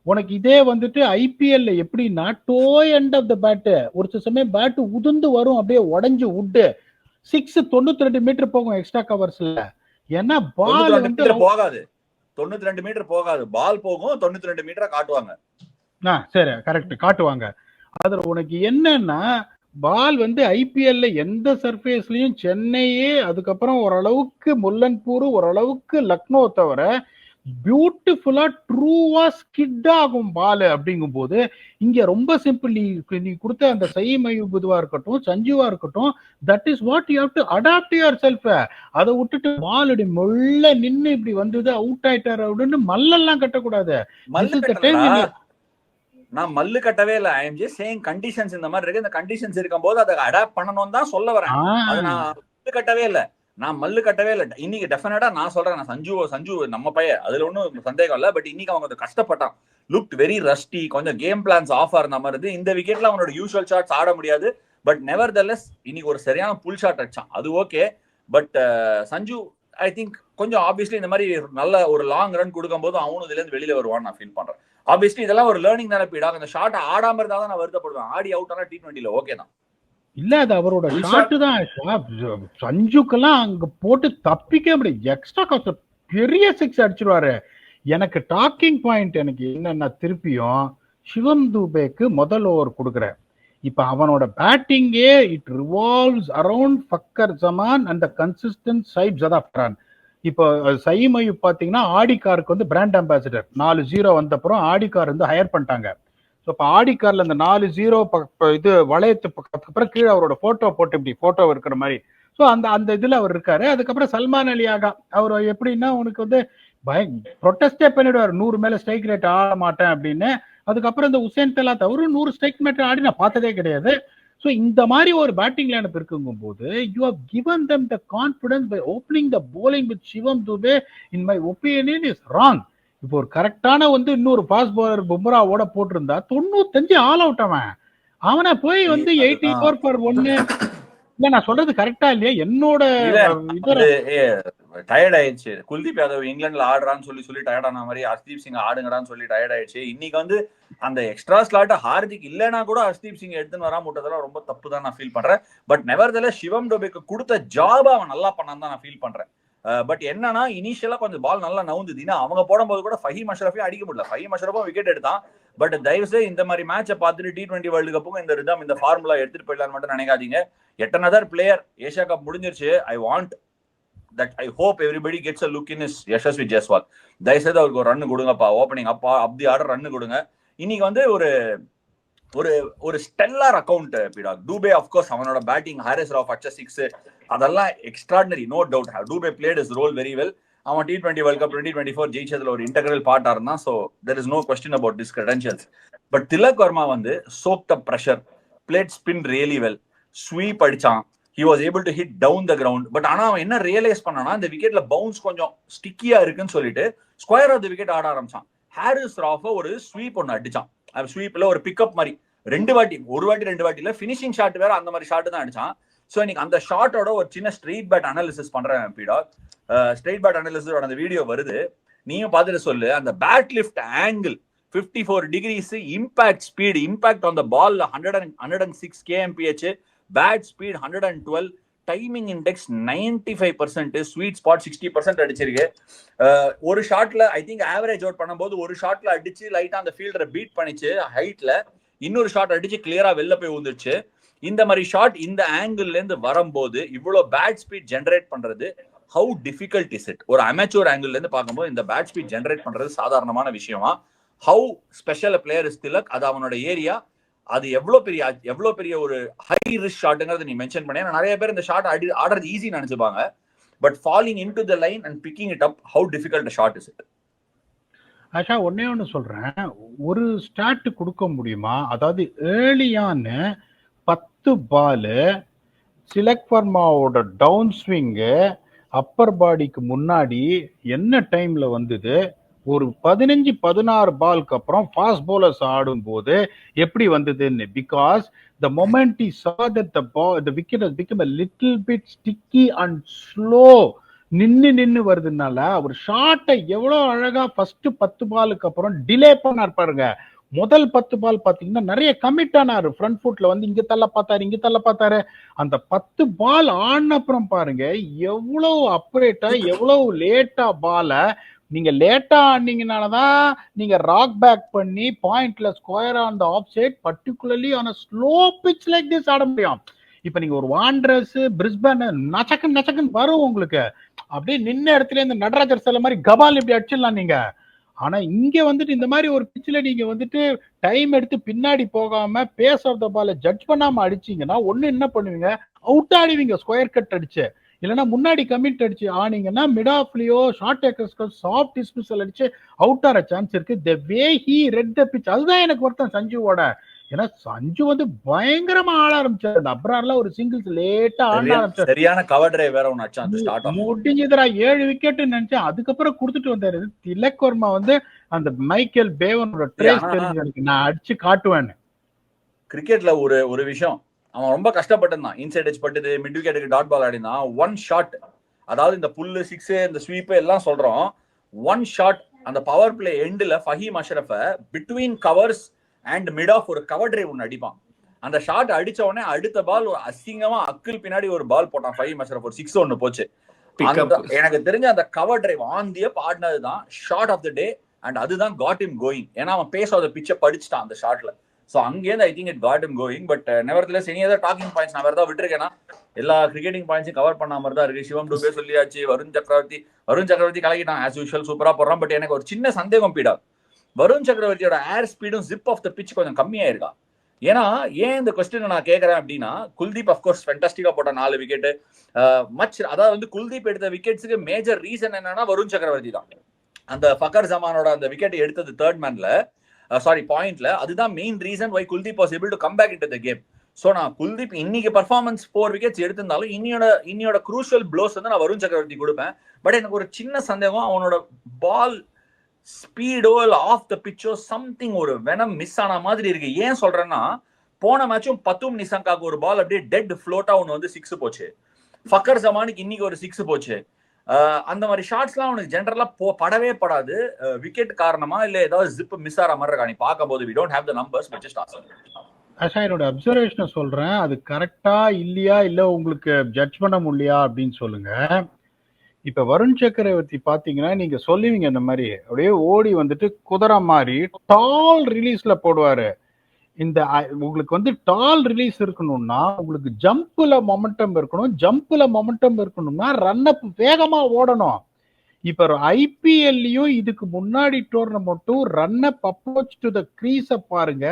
உனக்கு இதே வந்துட்டு ஐபிஎல்ல எப்படின்னா டோய் எண்ட் ஆஃப் த பேட், ஒரு சமயம் பேட் உதிர்ந்து வரும், அப்படியே உடஞ்சு விட்டு 6 92 மீட்டர் போகும் எக்ஸ்ட்ரா கவர்ஸ்ல. ஏன்னா பால் வந்து போகாது, 92 மீட்டர் போகாது, பால் போகும் 92 மீட்டரா காட்டுவாங்க. சரி கரெக்ட் காட்டுவாங்க. அதுல உனக்கு என்னன்னா பால் வந்து ஐபிஎல்ல எந்த சர்ஃபேஸ்லயும் சென்னையே, அதுக்கப்புறம் ஓரளவுக்கு முல்லன்பூர், ஓரளவுக்கு லக்னோ தவிர பியூட்டிஃபுல்லா ட்ரூவா ஸ்கிட் ஆகும் பால். அப்படிங்கும் போது இங்க ரொம்ப சிம்பிள். நீ கொடுத்த அந்த சயீம் அய்யூப் இருக்கட்டும், சஞ்சுவா இருக்கட்டும், that is what you have to adapt yourself. அதை விட்டுட்டு பால் மொள்ள நின்று இப்படி வந்தது அவுட் ஆயிட்டாரு அப்படின்னு மல்லெல்லாம் கட்டக்கூடாது. நான் மல்லு கட்டவே இல்லை. I am just saying conditions இந்த மாதிரி இருக்கு. இந்த கண்டிஷன்ஸ் இருக்கும் போது அதை அடாப்ட் பண்ணணும்னு தான் சொல்ல வரேன். அது நான் மல்லு கட்டவே இல்லை. இன்னைக்கு டெஃபினட்டா நான் சொல்றேன், நான் சஞ்சு நம்ம பையன், அதுல ஒன்னும் சந்தேகம் இல்லை. பட் இன்னைக்கு அவங்க கஷ்டப்பட்டான். லுக் வெரி ரஸ்டி, கொஞ்சம் கேம் பிளான்ஸ் ஆஃப் இருந்த மாதிரி இருந்து. இந்த விக்கெட்ல அவனோட யூசுவல் ஷாட்ஸ் ஆட முடியாது. பட் நெவர்தெல்லஸ் இன்னைக்கு ஒரு சரியான புல் ஷாட் அடிச்சான், அது okay. But Sanju I think கொஞ்சம் ஆப்வியஸ்லி இந்த மாதிரி நல்ல ஒரு லாங் ரன் கொடுக்கும் போது அவனும் இதுல இருந்து வெளியில வருவான்னு நான் ஃபீல் பண்றேன். ஆப்வியஸ்லி இதெல்லாம் ஒரு லேர்னிங் தானே பீடா. அந்த ஷாட் ஆடாம இருந்தா தான் நான் வருத்தப்படுவேன். ஆடி அவுட் ஆனா T20ல ஓகே தான். இல்ல அது அவரோட ஷாட் தான். சஞ்சுக்கெல்லாம் அங்க போட்டு தப்பிக்க முடியும். எக்ஸ்ட்ரா காஸ்ட் பெரிய 6 அடிச்சிருவாரு. எனக்கு டாக்கிங் பாயிண்ட் எனக்கு என்னன்னா, திருப்பியும் சிவம் துபேக்கு முதல் ஓவர் கொடுக்குறேன். இப்ப அவனோட பேட்டிங்கே it revolves around Fakhar Zaman and the consistent சைப் ஜதாப் கான். இப்போ சயீம் அய்யூப் பாத்தீங்கன்னா ஆடிகாருக்கு வந்து பிராண்ட் அம்பாசிடர் 4-0 வந்தப்புறம் ஆடிகார் வந்து ஹையர் பண்ணிட்டாங்க. ஸோ இப்போ ஆடிகார்ல அந்த 4-0 இது வளையத்துக்கு அப்புறம் கீழே அவரோட போட்டோ போட்டு இப்படி போட்டோ இருக்கிற மாதிரி. ஸோ அந்த இதுல அவர் இருக்காரு. அதுக்கப்புறம் சல்மான் அலி ஆகா அவர் எப்படின்னா உனக்கு வந்து ப்ரொட்டஸ்டே பண்ணிடுவார் 100 மேல ஸ்ட்ரைக் ரேட் ஆட மாட்டேன் அப்படின்னு. அதுக்கப்புறம் இந்த உசேன் பெலாத் அவரு 100 ஸ்ட்ரைக் ரேட் ஆடி நான் பார்த்ததே கிடையாது. ஸோ இந்த மாதிரி ஒரு பேட்டிங் லைனப் இருக்குங்கும் போது you have given them the confidence by opening the bowling வித் Shivam Dube. In my opinion is wrong. இப்போ ஒரு கரெக்டான வந்து இன்னொரு ஃபாஸ்ட் பவுலர் பும்ராவோட போட்டிருந்தா 95 ஆல் அவுட் அவனை போய் வந்து 84 for 1. இல்ல நான் சொல்றது கரெக்டா இல்லையா? என்னோட டயர்ட் ஆயிடுச்சு. குல்தீப் யாதவ் இங்கிலாந்துல ஆடுறான்னு சொல்லி டயர்டான மாதிரி ஹர்ஷ்தீப் சிங் ஆடுங்கடான்னு சொல்லி டயர்ட் ஆயிடுச்சு. இன்னைக்கு வந்து அந்த எக்ஸ்ட்ரா ஸ்லாட் ஹார்திக் இல்லைன்னா கூட ஹர்ஷ்தீப் சிங் எடுத்துன்னு வராம விட்டதெல்லாம் ரொம்ப தப்பு தான் நான் ஃபீல் பண்றேன். பட் நெவர்தெல்லஸ் சிவம் டோபேக்கு கொடுத்த ஜாப் அவன் நல்லா பண்ணான்னு தான் நான் ஃபீல் பண்றேன். பட் என்னன்னா இனிஷியலா கொஞ்சம் பால் நல்லா நவுந்துது. அவங்க போடும்போது கூட ஃபஹீம் அஷ்ரஃபையும் அடிக்க முடியல. ஃபஹீம் அஷ்ரஃபும் விக்கெட் எடுத்தான். பட் தயவுசெய்து இந்த மாதிரி மேட்சை பார்த்துட்டு T20 வேர்ல்டு கப்புக்கும் இந்த ரிதம் இந்த ஃபார்முலா எடுத்துட்டு போயிடலான்னு மட்டும் நினைக்காதீங்க. yet another player Asia cup முடிஞ்சிருச்சு. I hope everybody gets a look in his Yashasvi Jaiswal. தயவுசெய்து அவருக்கு ஒரு ரன் கொடுங்கப்பா. ஓப்பனிங் அப்பா அப்படி ஆர்டர் ரன் கொடுங்க. இன்னைக்கு வந்து ஒரு ஸ்டெல்லார் அக்கவுண்ட் பீடாக். டூபே ஆஃப்கோர்ஸ் அவனோட பேட்டிங், ஹாரிஸ் ராவ் அச்ச 6 அதெல்லாம் extraordinary, no doubt. Dube played his role very well. அவன் T20 வேர்ல்ட் கப் 2024 ஜெயிச்சதுல ஒரு இன்டெகிரல் பார்ட்டா இருந்தான். So there is no question about this credentials. But Tilak Varma வந்து choke the pressure, played spin really well, sweep அடிச்சான். he was able to hit down the ground. But ஆனா அவன் என்ன realise பண்ணானா, இந்த விக்கெட்ல பவுன்ஸ் கொஞ்சம் ஸ்டிக்கியா இருக்குன்னு சொல்லிட்டு ஸ்கொயர் ஆஃப் தி விக்கெட் ஆட ஆரம்பிச்சான். ஹாரிஸ் ராஃப் ஒரு ஸ்வீப் ஒன்னு அடிச்சான். ஸ்வீப்ல ஒரு பிக்கப் மாதிரி ரெண்டு வாட்டி இல்ல ஃபினிஷிங் ஷாட் வேற அந்த மாதிரி ஷாட் தான் அடிச்சான். ஸோ இன்னைக்கு அந்த ஷாட்டோட ஒரு சின்ன ஸ்ட்ரெயிட் பேட் அனாலிசிஸ் பண்றேன் பீடாக். ஸ்ட்ரெயிட் பேட் அனாலிசிஸோட அந்த வீடியோ வருது, நீயும் பார்த்துட்டு சொல்லு. அந்த bat lift angle 54 degrees, impact speed, impact on the ball 106 kmph, bat speed 112, timing index 95%, sweet spot 60% அடிச்சிருக்கு. ஒரு ஷாட்ல ஐ திங்க் ஆவரேஜ் அவுட் பண்ணும்போது ஒரு ஷாட்ல அடிச்சு லைட்டா அந்த ஃபீல்டரை பீட் பண்ணிச்சு ஹைட்ல, இன்னொரு ஷாட் அடிச்சு கிளியரா வெளில போய் வந்துருச்சு. இந்த மாதிரி ஷாட் இந்த ஆங்கிள் இருந்து வரும்போது இவ்வளவு பேட் ஸ்பீட் ஜெனரேட் பண்றது ஹவு டிஃபிகல்ட் இஸ் இட்? ஒரு அமெச்சூர் ஆங்கிள் இருந்து பார்க்கும்போது இந்த பேட் ஸ்பீட் ஜெனரேட் பண்றது சாதாரணமான விஷயமா? How special player is Tilak? அது அவனோட ஏரியா. அது எவ்வளவு பெரிய ஒரு ஹை ரிஸ்க் ஷாட்ங்கிறத நீ மென்ஷன் பண்ண. நிறைய பேர் இந்த ஷாட் ஆடுறது ஈஸி நினைச்சுப்பாங்க. But falling into the line and picking it up, how difficult shot is it? Asha, ஒன்னே ஒன்று சொல்றேன். ஒரு ஸ்டார்ட் கொடுக்க முடியுமா? அதாவது ஏர்லியான்னு 10 பால் திலக் வர்மாவோட டவுன் ஸ்விங்கு அப்பர் பாடிக்கு முன்னாடி என்ன டைம்ல வந்தது, ஒரு 15-16 பாலுக்கு அப்புறம் ஃபாஸ்ட் பவுலர்ஸ் ஆடும் போது எப்படி வந்ததுன்னு. Because the moment he saw that the wicket has become a little bit sticky and slow, நின்னு வருதுனால அவர் ஷாட்டை எவ்வளவு அழகா ஃபர்ஸ்ட் 10 பாலுக்கு அப்புறம் டிலே பண்ணார் பாருங்க. முதல் 10 பால் பாத்தீங்கன்னா நிறைய கமிட் ஆனாரு. ஃப்ரண்ட் ஃபுட்ல வந்து இங்க தள்ள பார்த்தாரு. அந்த 10 பால் ஆன அப்புறம் பாருங்க எவ்வளவு அப்ரேட்டா, எவ்வளவு லேட்டா பால நீங்க லேட்டா ஆனீங்கனாலதான் நீங்க ராக் பேக் பண்ணி பாயிண்ட்ல square on the off side, particularly on slow pitch like this ஆட முடியும். இப்ப நீங்க ஒரு வாண்டரஸ் பிரிஸ்பேன் நச்சக்கன் வரும் உங்களுக்கு, அப்படியே நின்ன இடத்துல இந்த நடராஜர் சில மாதிரி கபால் இப்படி அடிச்சிடலாம் நீங்க. ஆனா இங்க வந்துட்டு இந்த மாதிரி ஒரு பிட்ச்ல நீங்க வந்துட்டு டைம் எடுத்து பின்னாடி போகாம பேஸ் ஆஃப் த பால ஜட்ஜ் பண்ணாம அடிச்சீங்கன்னா ஒண்ணு என்ன பண்ணுவீங்க, அவுட் ஆடுவீங்க ஸ்கொயர் கட் அடிச்சு. இல்லைன்னா முன்னாடி கமிட் அடிச்சு ஆனீங்கன்னா மிட் ஆஃப்லயோ ஷார்ட் டேக்கர்ஸ்க்கு சாஃப்ட் டிஸ்மிசல் அடிச்சு அவுட் ஆற சான்ஸ் இருக்கு. The way he read the pitch, அதுதான் எனக்கு வருத்தம் சஞ்சுவோட. ஏன்னா சஞ்சு வந்து பயங்கரமா ஆட ஆரம்பிச்சாரு. அந்த அப்ரார்ல ஒரு சிங்கிள்ஸ் லேட்டா ஆட ஆரம்பிச்சாரு. சரியான கவர் டிரைவ் வேற ஒன்னு அடிச்சான். முடிஞ்சதுடா 7 விக்கெட் நினைச்சேன். அதுக்கப்புறம் கொடுத்துட்டு வந்தாரு திலக் வர்மா. வந்து அந்த மைக்கேல் பேவனோட ட்ரேஸ் தெரிஞ்சு எனக்கு நான் அடிச்சு காட்டுவேன்னு. கிரிக்கெட்ல ஒரு விஷயம் அவன் ரொம்ப கஷ்டப்பட்டிருந்தான். இன்சைட் எட்ஜ் பட்டுது, மிட் விக்கெட்டுக்கு டாட் பால் ஆடினான். ஒன் ஷாட், அதாவது இந்த புல்லு 6 இந்த ஸ்வீப் எல்லாம் சொல்றோம். ஒன் ஷாட் அந்த பவர் பிளே எண்ட்ல Faheem Ashraf between covers and mid off ஒரு கவர் டிரைவ் ஒன்னு அடிப்பான். அந்த ஷாட் அடிச்ச உடனே அடுத்த பால் ஒரு அசிங்கமா அக்கில் பின்னாடி ஒரு பால் போட்டான் ஃபஹீம் அஷ்ரஃப். ஒரு 6 ஒன்னு போச்சு. எனக்கு தெரிஞ்ச அந்த cover drive on the up ஆடினதுதான் shot of the day. And அதுதான் காட் ஹிம் கோயிங். ஏன்னா அவன் பேஸ் ஆஃப் த பிட்சை படிச்சுட்டான் அந்த ஷாட்ல. ஸோ அங்கேருந்து I think it got him going. But nevertheless any other talking points நான் வேற ஏதாவது விட்டுருக்கேன்னா எல்லா கிரிக்கெட்டிங் பாயிண்ட்ஸும் கவர் பண்ண மாதிரி தான் இருக்கு. சிவம் டூபே சொல்லியாச்சு, வருண் சக்கரவர்த்தி கலக்கிட்டான் ஆஸ் யூஷுவல், சூப்பரா போடுறான். பட் எனக்கு ஒரு சின்ன சந்தேகம் பீடா, வருண் சக்கரவர்த்தியோட ஏர் ஸ்பீடும் ஜிப் ஆஃப் த பிட்ச் கொஞ்சம் கம்மியா இருக்கா? ஏன்னா ஏன் இந்த கொஸ்டின் நான் கேட்கறேன் அப்படின்னா, குல்தீப் அஃப்கோர்ஸ் ஃபென்டாஸ்டிக்கா போட்ட 4 விக்கெட் மச். அதாவது வந்து குல்தீப் எடுத்த விக்கெட்ஸுக்கு மேஜர் ரீசன் என்னன்னா வருண் சக்கரவர்த்தி தான். அந்த ஃபக்கர் ஜமானோட அந்த விக்கெட் எடுத்தது தேர்ட் மேன்ல பாயிண்ட்ல, அதுதான் main reason why Kuldeep was able to come back into the game. So நான் குல்தீப் இன்னைக்கு பர்ஃபார்மன்ஸ் 4 விக்கெட்ஸ் எடுத்திருந்தாலும் இன்னியோட க்ரூஷியல் ப்ளோஸ் வந்து நான் வருண் சக்கரவர்த்தி கொடுப்பேன். பட் எனக்கு ஒரு சின்ன சந்தேகம், அவனோட பால் ஸ்பீடோ இல்ல ஆஃப் த பிச்சோ சம்திங் ஒரு வெனம் மிஸ் ஆன மாதிரி இருக்கு. ஏன் சொல்றேன்னா, போன மேட்சும் பத்தும் நிசங்காக்கு ஒரு பால் அப்படியே டெட் ஃப்ளோட்டா ஒன்னு வந்து 6 போச்சு. ஃபக்கர் ஜமானுக்கு இன்னைக்கு ஒரு 6 போச்சு. அந்த மாதிரி ஷாட்ஸ்லாம் அவனுக்கு ஜென்ரலா படவே படாது. விக்கெட் காரணமா இல்ல ஏதாவது ஜிப் மிஸ் ஆற மாதிரி இருக்கா? நீ பார்க்கும்போது we don't have the numbers but just awesome. Asha, என்னோட அப்சர்வேஷனை சொல்றேன். அது கரெக்டா இல்லையா, இல்ல உங்களுக்கு ஜட்ஜ் பண்ண முடியா அப்படின்னு சொல்லுங்க. இப்ப வருண் சக்கரவர்த்தி பாத்தீங்கன்னா, நீங்க சொல்லுவீங்க இந்த மாதிரி அப்படியே ஓடி வந்துட்டு குதிரை மாதிரி டால் ரிலீஸ்ல போடுவாரு. இந்த உங்களுக்கு வந்து டால் ரிலீஸ் இருக்கணும்னா உங்களுக்கு ஜம்ப்ல மொமெண்டம் இருக்கணும். ஜம்ப்ல மொமெண்டம் இருக்கணும்னா ரன் அப் வேகமா ஓடணும். இப்ப ஐபிஎல்லையும் இதுக்கு முன்னாடி டோர்னமெண்ட்டும் run up approach to the crease பாருங்க.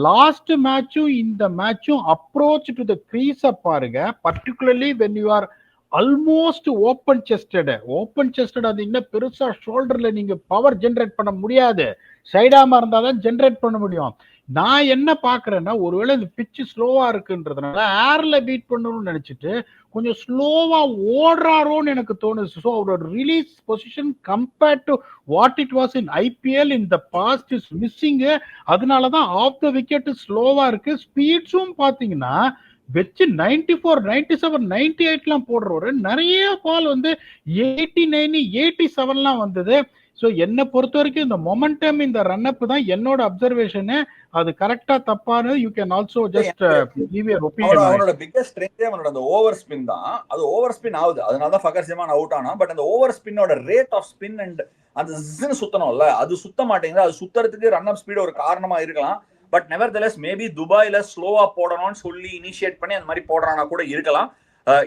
லாஸ்ட் மேட்சும் இந்த மேட்சும் அப்ரோச் டு த கிரீஸ பாருங்க. Particularly when you are almost open chested அது இன்னும் பெருசா ஷோல்டர்ல நீங்க பவர் ஜெனரேட் பண்ண முடியாது. சைடாம இருந்தாதான் ஜெனரேட் பண்ண முடியும். நான் என்ன பாக்குறேன்னா, ஒருவேளை இந்த பிச்சு ஸ்லோவா இருக்குன்றதுனால ஏர்ல பீட் பண்ணணும்னு நினைச்சிட்டு கொஞ்சம் ஸ்லோவா ஓடுறாரோன்னு எனக்கு தோணுச்சு. ஸோ அவரோட release position compared to what it was in IPL in the past is missing. அதனாலதான் ஆஃப் த விக்கெட் ஸ்லோவா இருக்கு. ஸ்பீட்ஸும் பாத்தீங்கன்னா வச்சு 94, 97, 98 போடுறவரு நிறைய பால் வந்து 89, 87 வந்தது. ஸோ என்னை பொறுத்த வரைக்கும் இந்த மொமெண்டம், இந்த ரன் அப் தான் என்னோட அப்சர்வேஷனு. அது கரெக்டா தப்பானு you can also just give your opinion. அவனோட பிக்கஸ்ட் ஸ்ட்ரெngth அவனோட அந்த ஓவர் ஸ்பின் தான். அது ஓவர் ஸ்பின் ஆகுது, அதனால தான் ஃபக்கர் ஜமான் அவுட் ஆனா. பட் அந்த ஓவர் ஸ்பின்னோட ரேட் ஆஃப் ஸ்பின் அண்ட் அந்த ஜின்னு சுத்தணும்ல, அது சுத்த மாட்டேங்குது. அது சுத்தறதுக்கு ரன் அப் ஸ்பீட் ஒரு காரணமா இருக்கலாம். பட் நெவர்தெலஸ் மேபி துபாயில ஸ்லோவா போடணும்னு சொல்லி இனிஷியேட் பண்ணி அந்த மாதிரி போடுறானா கூட இருக்கலாம்.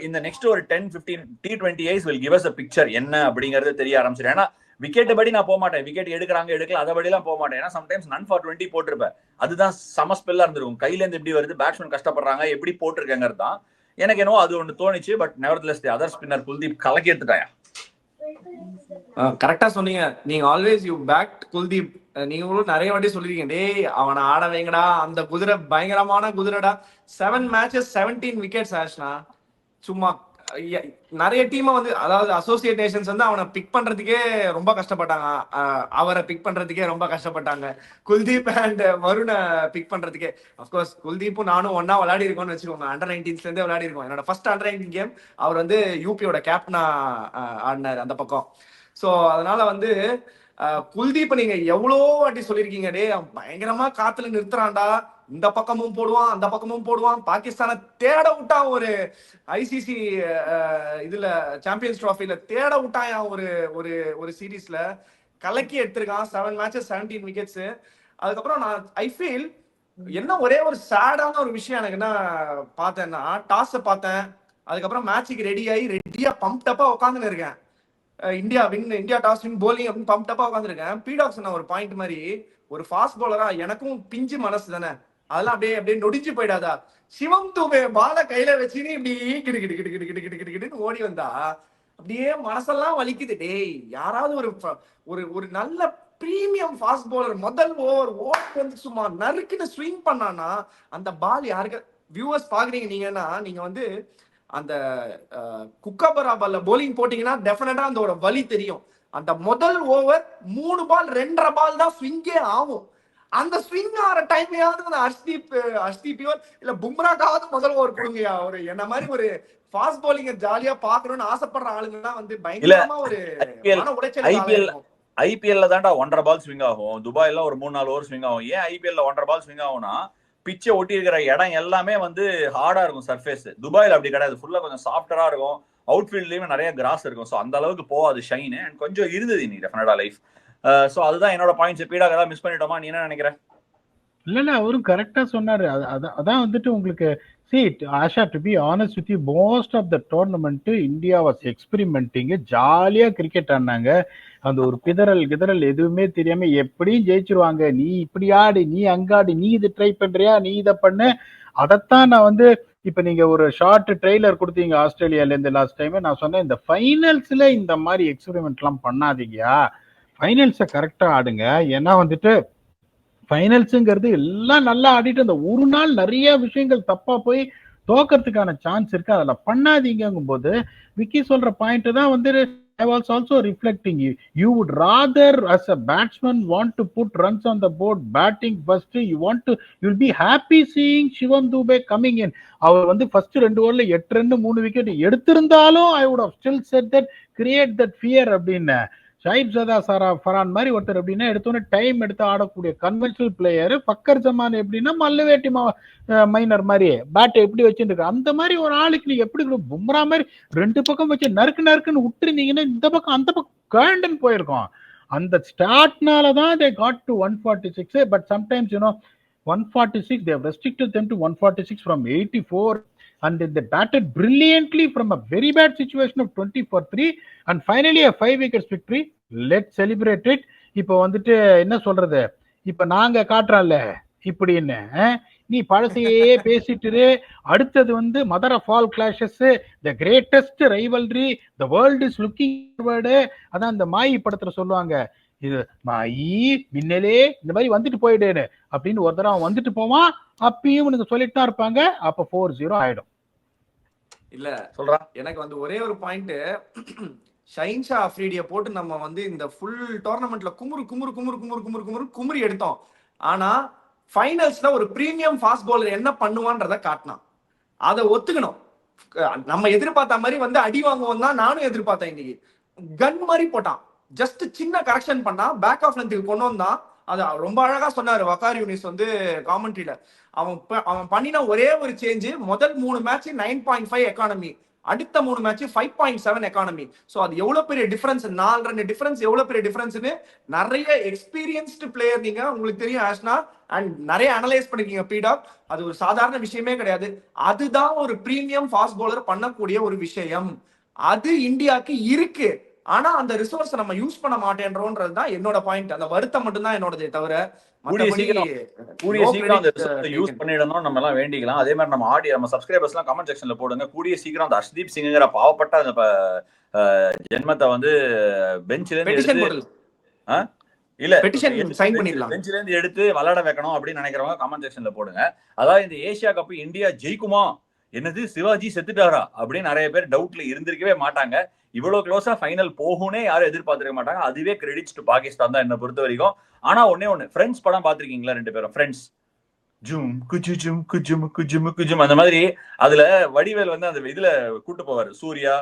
இந்த நெக்ஸ்ட் ஒரு 10-15 T20 eyes will give us a picture என்ன அப்படிங்கறது தெரிய ஆரம்பிச்சிடும். ஏன்னா விக்கெட் படி நான் போக மாட்டேன், விக்கெட் எடுக்கிறாங்க எடுக்கல அதை படிலாம் போக மாட்டேன். ஏன்னா சம்டைம்ஸ் நன் ஃபார் 20 போட்டிருப்பேன். அதுதான் சம ஸ்பெல்லா இருந்திருக்கும். கையில இருந்து எப்படி வருது, பேட்ஸ்மேன் கஷ்டப்படுறாங்க, எப்படி போட்டிருக்கேங்கிறது தான் எனக்கு என்னவோ அது ஒன்று தோணுச்சு. But nevertheless the other spinner Kuldeep கலக்கி எடுத்துட்டாயா. கரெக்டா சொன்னீங்க. நீங்க ஆல்வேஸ் யூ பேக் குல்தீப். நீங்களும் நிறைய வாட்டி சொல்லிருக்கீங்க, டேய் அவனை ஆட வைங்கடா, அந்த குதிரை பயங்கரமான குதிரைடா. 7 மேட்சஸ் 17 விக்கெட்ஸ் ஆச்சுனா சும்மா நிறைய டீமை வந்து, அதாவது அசோசியேட் நேஷன்ஸ் வந்து அவனை பிக் பண்றதுக்கே ரொம்ப கஷ்டப்பட்டாங்க. அவரை பிக் பண்றதுக்கே ரொம்ப கஷ்டப்பட்டாங்க. குல்தீப் அண்ட் வருணை பிக் பண்றதுக்கே. அப்கோர்ஸ் குல்தீப்பும் நானும் ஒன்னா விளையாடி இருக்கோம்னு வச்சுக்கோங்க. அண்டர் 19s இருந்தே விளையாடி இருக்கோம். என்னோட ஃபர்ஸ்ட் அண்டர் 19 கேம் அவர் வந்து யூபியோட கேப்டனா ஆடினார் அந்த பக்கம். ஸோ அதனால வந்து குல்தீப் நீங்க எவ்வளோ வாட்டி சொல்லியிருக்கீங்க, டே பயங்கரமா காத்துல நிறுத்துறான்டா, இந்த பக்கமும் போடுவான் அந்த பக்கமும் போடுவான், பாகிஸ்தானை தேட விட்டான் ஒரு ஐசிசி இதுல சாம்பியன்ஸ் ட்ராஃபில தேட விட்டான் ஒரு ஒரு ஒரு சீரீஸ்ல கலக்கி எடுத்திருக்கான். 7 மேட்சஸ் 17 விக்கெட்ஸ். அதுக்கப்புறம் நான் ஐ ஃபீல் என்ன ஒரே ஒரு சேடான ஒரு விஷயம் எனக்கு என்ன பார்த்தேன்னா, டாஸை பார்த்தேன், அதுக்கப்புறம் மேட்சுக்கு ரெடியா பம்ப்டப்பா உட்காந்துன்னு இருக்கேன். இந்தியா டாஸ் வின் போலிங் அப்படின்னு பம்ப்டப்பா உட்காந்துருக்கேன். பீடாக்ஸ் ஒரு பாயிண்ட் மாதிரி, ஒரு ஃபாஸ்ட் பாலரா எனக்கும் பிஞ்சு மனசு தானே, அதெல்லாம் அப்படியே நொடிஞ்சு போயிடாதா. சிவம் தூபே பால கையில வச்சுன்னு இப்படி கிடு கிடு கிடு கிடு கிடு கிடு கிடு கிடுன்னு ஓடி வந்தா அப்படியே மனசெல்லாம் வலிக்குது. டேய் யாராவது ஒரு நல்ல பிரீமியம் ஃபாஸ்ட் பாலர் முதல் ஓவர் ஓட்டு வந்து சும்மா நறுக்குன்னு ஸ்விங் பண்ணானா அந்த பால் யாருக்கு வியூவர்ஸ் பாக்குறீங்க நீங்கன்னா, நீங்க வந்து அந்த குக்காபரா பால்ல போலிங் போட்டீங்கன்னா டெஃபினட்டா அந்த ஒரு வலி தெரியும். அந்த முதல் ஓவர் 3 பால் 2.5 பால் தான் ஸ்விங்கே ஆகும். அந்த ஸ்விங் ஆகிற டைம்லயாவது ஹர்ஷ்தீப் இல்ல பும்ராக்காவது முதல் ஓவர் கொடுங்கயா. ஒரு என்ன மாதிரி ஒரு ஃபாஸ்ட் பவுலிங்க ஜாலியா பாக்கணும்னு ஆசைப்படுற ஆளுங்கலாம் வந்து பயங்கரமா ஒரு மன உளைச்சல். ஐபிஎல்ல தான்டா 1.5 பால் ஸ்விங் ஆகும். துபாயில ஒரு 3-4 ஓவர் ஸ்விங் ஆகும். ஏன் ஐபிஎல்ல 1.5 பால் ஸ்விங் ஆகும்னா, பிச்சை ஒட்டி இருக்கிற இடம் எல்லாமே வந்து ஹார்டா இருக்கும் சர்ஃபேஸ். துபாயில அப்படி கிடையாது, ஃபுல்லா கொஞ்சம் சாஃப்டரா இருக்கும். அவுட்ஃபீல்ட்லயுமே நிறைய கிராஸ் இருக்கும். ஸோ அந்த அளவுக்கு போகாது ஷைன். அண்ட் கொஞ்சம் இருந்தது நீ டெஃபினட்டா லைஃப். ஸோ அதுதான் என்னோட பாயிண்ட்ஸ். பீடாக ஏதாவது மிஸ் பண்ணிட்டோமா? நீ என்ன நினைக்கிற? இல்ல அவரும் கரெக்டா சொன்னாரு. அதான் வந்துட்டு உங்களுக்கு see Asha, to be honest with you, most of the tournament India was experimenting. ஜாலியா கிரிக்கெட் ஆடினாங்க. அந்த ஒரு கிதறல் எதுவுமே தெரியாம எப்படியும் ஜெயிச்சிருவாங்க, நீ இப்படி ஆடு, நீ அங்காடு, நீ இது ட்ரை பண்றியா, நீ இதை பண்ணு. அதைத்தான் நான் வந்து இப்ப நீங்க ஒரு ஷார்ட் ட்ரெய்லர் கொடுத்தீங்க ஆஸ்திரேலியால இருந்து லாஸ்ட் டைம். நான் சொன்னேன் இந்த ஃபைனல்ஸ்ல இந்த மாதிரி எக்ஸ்பெரிமெண்ட் எல்லாம் பண்ணாதீங்கயா. ஃபைனல்ஸை கரெக்டா ஆடுங்க. ஏன்னா வந்துட்டு ஃபைனல்ஸுங்கிறது எல்லாம் நல்லா ஆடிட்டு அந்த ஒரு நாள் நிறைய விஷயங்கள் தப்பா போய் தோக்கறதுக்கான சான்ஸ் இருக்கு. அதில் பண்ணாதீங்கும் போது விக்கி சொல்ற பாயிண்ட் தான் வந்து I was also reflecting you would rather as a batsman want to put runs on the board batting first. You'll be happy seeing Shivam Dube coming in. அவர் வந்து ஃபர்ஸ்ட் 2 ஓவர்ல 8 ரன் 3 விக்கெட் எடுத்திருந்தாலும் I would have still said that create that fear அப்படின்னு. ஷாயிப் ஜதா ஃபரான் மாதிரி ஒருத்தர் எப்படின்னா எடுத்தோன்னே time எடுத்து ஆடக்கூடிய கன்வென்ஷனல் பிளேயர். ஃபக்கர் ஜமான் எப்படின்னா மல்லுவேட்டி மைனர் மாதிரி பேட்டை எப்படி வச்சுருக்கு. அந்த மாதிரி ஒரு ஆளுக்கு நீங்க எப்படி பும்ரா மாதிரி 2 பக்கம் வச்சு நறுக்குன்னு விட்டுருந்தீங்கன்னா இந்த பக்கம் அந்த பக்கம் கேண்டன் போயிருக்கோம். அந்த ஸ்டார்ட்னாலதான் they got to 146. But sometimes 146 they have restricted them to 146 from 84. And they batted brilliantly from a very bad situation of 20 for 3 and finally a 5 wickets victory. Let's celebrate it. இப்போ வந்துட்டு என்ன சொல்றது, இப்ப நாங்க காட்டுறோம்ல இப்படின்னு நீ பழசையே பேசிட்டு அடுத்தது வந்து mother of all clashes, the greatest rivalry, the world is looking forward. அதான் இந்த மாயி படத்துல சொல்லுவாங்க, இது மாயி மின்னலே இந்த மாதிரி வந்துட்டு போயிடுன்னு அப்படின்னு ஒரு தடவை வந்துட்டு போவான். அப்பயும் உனக்கு சொல்லிட்டு தான் இருப்பாங்க. அப்ப 4-0 ஆயிடும். இல்ல சொல்றா, எனக்கு வந்து ஒரே ஒரு பாயிண்ட், ஷைன்ஷா அஃப்ரீடியை போட்டு நம்ம வந்து இந்த ஃபுல் டோர்னமெண்ட்ல குமுறி எடுத்தோம். ஆனா ஃபைனல்ஸ்ல ஒரு பிரீமியம் ஃபாஸ்ட் பவுலர் என்ன பண்ணுவான்றத காட்டினான். அதை ஒத்துக்கணும். நம்ம எதிர்பார்த்த மாதிரி வந்து அடி வாங்குவோம் தான் நானும் எதிர்பார்த்தேன். இன்னைக்கு கன் மாதிரி போட்டான். ஜஸ்ட் சின்ன கரெக்ஷன் பண்ணா பேக் ஆஃப் லென்த்துக்கு கொண்டு வந்தான். அது ரொம்ப அழகா சொன்னாரு வக்கார் யூனிஸ் வந்து காமெண்ட்ரியில. அவன் பண்ணின ஒரே ஒரு சேஞ்ச், முதல் 3 மேட்ச் 9.5 எக்கானமி, அடுத்த 3 மேட்ச் 5.7 எக்கானமி. சோ அது எவ்வளவு பெரிய டிஃபரன்ஸ், 4 ரன் டிஃபரன்ஸ் எவ்வளவு பெரிய டிஃபரன்ஸ்னு நிறைய எக்ஸ்பீரியன்ஸ்டு பிளேயர் நீங்க, உங்களுக்கு தெரியும் ஆஷ்னா, அண்ட் நிறைய அனலைஸ் பண்ணிருக்கீங்க பீடாக். அது ஒரு சாதாரண விஷயமே கிடையாது. அதுதான் ஒரு பிரீமியம் ஃபாஸ்ட் பவுலர் பண்ணக்கூடிய ஒரு விஷயம். அது இந்தியாவுக்கு இருக்கு. ஆனா அந்த ரிசோர்ஸ் நம்ம யூஸ் பண்ண மாட்டேன்றோன்றது தான் என்னோட பாயிண்ட். அந்த வருத்தம் மட்டும் தான் என்னோடதே தவிர கூடிய சீக்கிரம் அந்த ரிசோர்ஸை யூஸ் பண்ணிடணும் நம்ம எல்லாம் வேண்டிக்கலாம். அதே மாதிரி நம்ம சப்ஸ்கிரைபர்ஸ் எல்லாம் கமெண்ட் செக்ஷன்ல போடுங்க. கூடிய சீக்கிரம் அந்த ஹர்ஷ்தீப் சிங்கிற பாவப்பட்ட அந்த ஜென்மத்தை வந்து பெஞ்சில இருந்து இல்ல பெஞ்சில இருந்து எடுத்து விளையாட வைக்கணும் அப்படின்னு நினைக்கிறவங்க கமெண்ட் செக்ஷன்ல போடுங்க. அதாவது இந்த ஏசியா கப் இந்தியா ஜெயிக்குமா, என்னது சிவாஜி செத்துட்டாரா அப்படின்னு நிறைய பேர் டவுட்ல இருந்திருக்கவே மாட்டாங்க. இவ்வளவு க்ளோஸா ஃபைனல் போகும்னே யாரும் எதிர்பார்த்திருக்க மாட்டாங்க. அதுவே கிரெடிட்ஸ் டு பாகிஸ்தான் தான் என்ன பொறுத்த வரைக்கும். ஆனா ஒண்ணு ஃப்ரெண்ட்ஸ் படம் பாத்திருக்கீங்களா? 2 பேரும் ஃப்ரெண்ட்ஸ், ஜூம் குஜு ஜும் குஜும் குஜும் குஜும் அந்த மாதிரி. அதுல வடிவேல் வந்து அந்த இதுல கூட்டு போவாரு, சூர்யா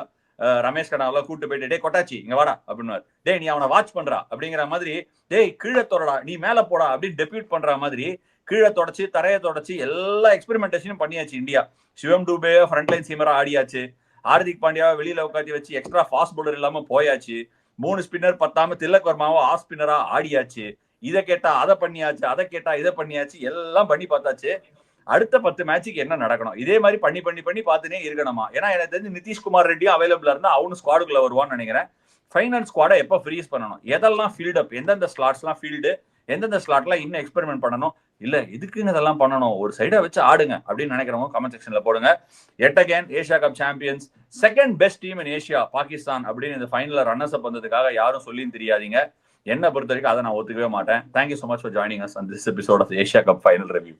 ரமேஷ் கண்ணாவெல்லாம் கூட்டு போயிட்டு, டே கொட்டாச்சி இங்க வாடா அப்படின்னு, டேய் நீ அவனை வாட்ச் பண்றா அப்படிங்கிற மாதிரி, டேய் கீழே தொடடா நீ மேல போடா அப்படின்னு டெபியூட் பண்ற மாதிரி கீழே தொடச்சு தரையை தொடச்சு எல்லா எக்ஸ்பெரிமெண்டேஷனும் பண்ணியாச்சு இந்தியா. சிவம் டூபே ஃப்ரண்ட்லைன் சீமரா ஆடியாச்சு, ஹார்திக் பாண்டியாவை வெளியில உட்காந்து வச்சு எக்ஸ்ட்ரா ஃபாஸ்ட் பவுலர் இல்லாம போயாச்சு, 3 ஸ்பின்னர் பத்தாம திலக் வர்மாவை ஆஃப் ஸ்பின்னரா ஆடியாச்சு, இதை கேட்டா அதை பண்ணியாச்சு, அதை கேட்டா இதை பண்ணியாச்சு, எல்லாம் பண்ணி பார்த்தாச்சு. அடுத்த 10 மேட்சுக்கு என்ன நடக்கணும், இதே மாதிரி பண்ணி பண்ணி பண்ணி பார்த்துனே இருக்கணுமா? ஏன்னா எனக்கு தெரிஞ்சு நிதிஷ்குமார் ரெட்டியும் அவைலபிளா இருந்தா அவனு ஸ்குவாடுக்குள்ள வருவான்னு நினைக்கிறேன். ஃபைனல் ஸ்குவாடை எப்போ ஃப்ரீஸ் பண்ணணும், எதெல்லாம் ஃபீல்ட் அப், எந்தெந்த ஸ்லாட்ஸ்லாம் ஃபீல்டு, எந்தெந்த ஸ்லாட்லாம் இன்னும் எக்ஸ்பெரிமெண்ட் பண்ணணும், இல்ல இதுக்குன்னு இதெல்லாம் பண்ணணும், ஒரு சைடா வச்சு ஆடுங்க அப்படின்னு நினைக்கிறவங்க கமெண்ட் செக்ஷன்ல போடுங்க. Yet again Asia cup champions, second best team in Asia Pakistan அப்படின்னு இந்த ஃபைனல்ல ரன்னர்ஸ் அப் வந்ததுக்காக யாரும் சொல்லியும் தெரியாதீங்க. என்ன பொறுத்த வரைக்கும் அதை நான் ஒத்துக்கவே மாட்டேன். Thank you so much for joining us on this episode of the Asia Cup Final Review.